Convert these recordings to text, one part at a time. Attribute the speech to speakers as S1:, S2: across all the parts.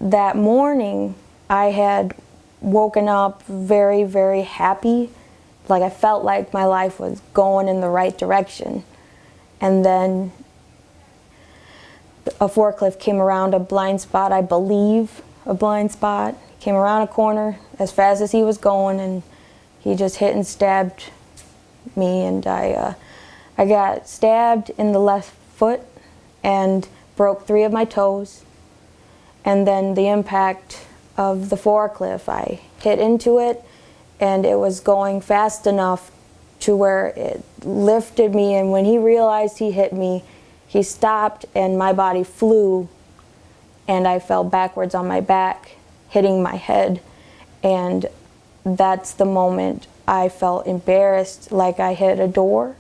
S1: that morning, I had woken up very, very happy. Like I felt like my life was going in the right direction. And then a forklift came around a blind spot, I believe, a blind spot. Came around a corner as fast as he was going, and he just hit and stabbed me. And I got stabbed in the left foot and broke 3 of my toes. And then the impact of the forklift, I hit into it, and it was going fast enough to where it lifted me. And when he realized he hit me, he stopped and my body flew, and I fell backwards on my back, hitting my head. And that's the moment I felt embarrassed, like I hit a door.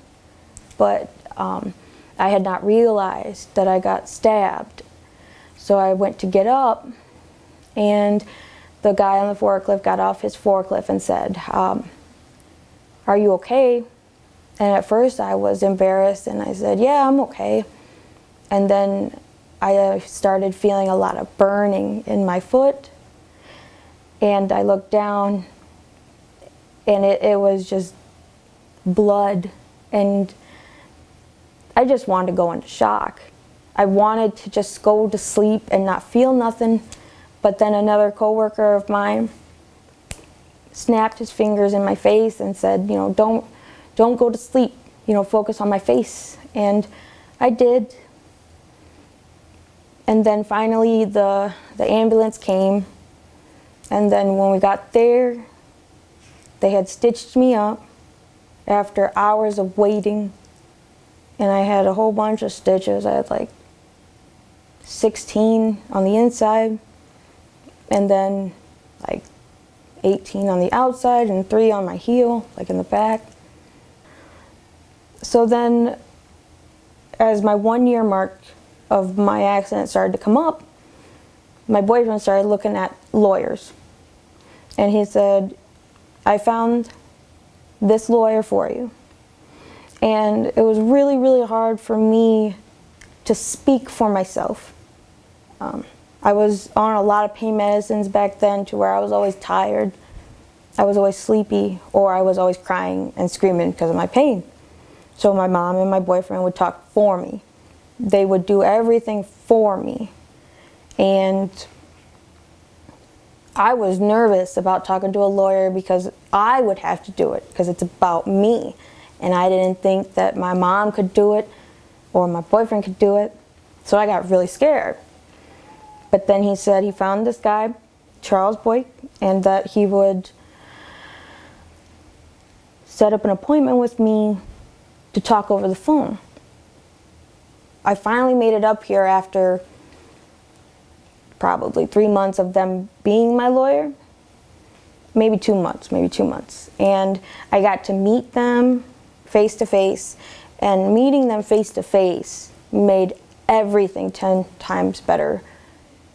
S1: But I had not realized that I got stabbed. So I went to get up, and the guy on the forklift got off his forklift and said, "Are you okay?" And at first I was embarrassed, and I said, "Yeah, I'm okay." And then I started feeling a lot of burning in my foot, and I looked down, and it was just blood, and I just wanted to go into shock. I wanted to just go to sleep and not feel nothing, but then another coworker of mine snapped his fingers in my face and said, you know, don't go to sleep, you know, focus on my face. And I did. And then finally the ambulance came, and then when we got there, they had stitched me up after hours of waiting, and I had a whole bunch of stitches. I had like 16 on the inside, and then like 18 on the outside, and 3 on my heel, like in the back. So then, as my 1-year mark of my accident started to come up, my boyfriend started looking at lawyers. And he said, "I found this lawyer for you." And it was really, really hard for me to speak for myself. I was on a lot of pain medicines back then, to where I was always tired, I was always sleepy, or I was always crying and screaming because of my pain. So my mom and my boyfriend would talk for me. They would do everything for me. And I was nervous about talking to a lawyer because I would have to do it, because it's about me. And I didn't think that my mom could do it or my boyfriend could do it. So I got really scared. But then he said he found this guy, Charles Boyk, and that he would set up an appointment with me to talk over the phone. I finally made it up here after probably 3 months of them being my lawyer. Maybe 2 months. And I got to meet them face to face, and meeting them face to face made everything 10 times better,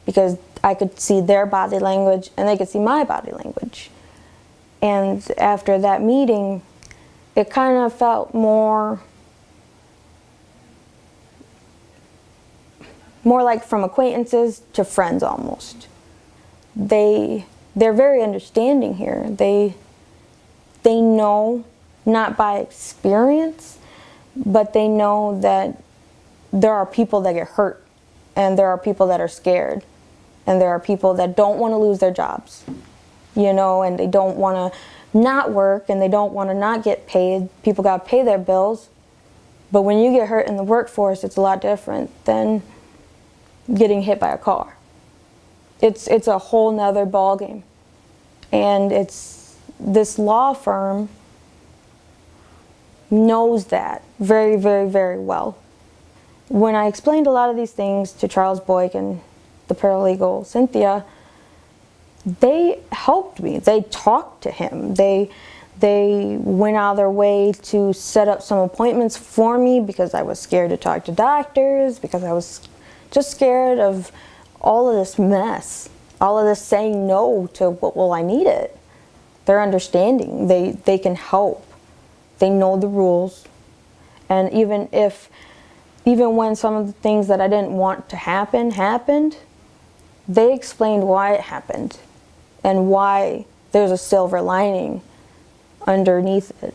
S1: because I could see their body language and they could see my body language. And after that meeting, it kind of felt more like from acquaintances to friends almost. They're very understanding here. They know, not by experience, but they know that there are people that get hurt, and there are people that are scared, and there are people that don't want to lose their jobs, you know, and they don't want to not work, and they don't want to not get paid. People got to pay their bills. But when you get hurt in the workforce, it's a lot different than getting hit by a car. It's a whole nother ballgame. And this law firm knows that very, very, very well. When I explained a lot of these things to Charles Boyk and the paralegal Cynthia, they helped me. They talked to him. They went out of their way to set up some appointments for me, because I was scared to talk to doctors, because I was just scared of all of this mess, all of this saying no to what, well, I need it. They're understanding. They can help. They know the rules. And even when some of the things that I didn't want to happen happened, they explained why it happened and why there's a silver lining underneath it.